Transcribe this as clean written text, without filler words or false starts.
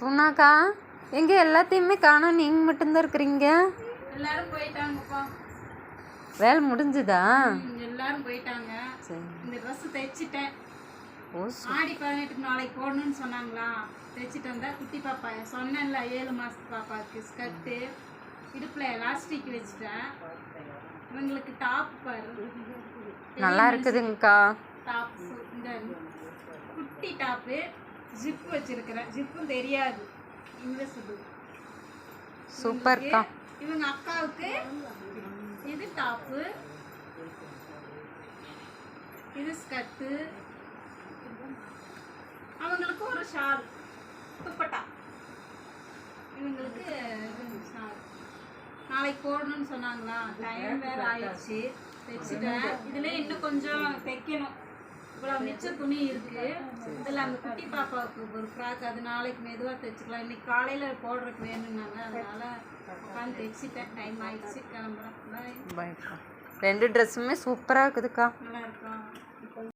புனாக்கா எங்கே எல்லாத்தையுமே காணோம், நீங்கள் மட்டும்தான் இருக்கிறீங்க. எல்லாரும் போயிட்டாங்கப்பா. வேலை முடிஞ்சுதா? எல்லாரும் போயிட்டாங்க. இந்த ட்ரெஸ் தைச்சிட்டேன். ஆடி 18 நாளைக்கு போடணும்னு சொன்னாங்களா, தைச்சிட்டு வந்தா குட்டி பாப்பா சொன்னேன்ல 7 மாசத்து பாப்பாவுக்கு ஸ்கர்ட்டு இடுப்புல எலாஸ்டிக் வச்சுட்டேன். இவங்களுக்கு டாப் பாரு நல்லா இருக்குதுங்கக்கா. டாப் இந்த குட்டி டாப்பு ஜிப் வச்சிருக்கிறேன். ஜிப்பும் தெரியாது இன்வெசிபிள். சூப்பர்க்கா. இவங்க அக்காவுக்கு இது டாப்பு, இது ஸ்கர்ட்டு, அவங்களுக்கு ஒரு ஷால் துப்பட்டா, இவங்களுக்கு ஷால். நாளைக்கு போடணும்னு சொன்னாங்களா, டைம் வேறு ஆயிடுச்சு. தைச்சிட்டேன். இதுல இன்னும் கொஞ்சம் தைக்கணும். இவ்வளோ மிச்ச துணி இருக்கு. இதில் அந்த குட்டி பாப்பாவுக்கு ஒரு ஃப்ராக், அது நாளைக்கு மெதுவாக தைச்சிக்கலாம். இன்னைக்கு காலையில் போடுறதுக்கு வேணும்னாங்க, அதனால உட்காந்து தைச்சிட்டேன். டைம் ஆயிடுச்சு, கிளம்புறேன். பாய். ரெண்டு ட்ரெஸ்ஸுமே சூப்பராக இருக்குதுக்கா. நல்லா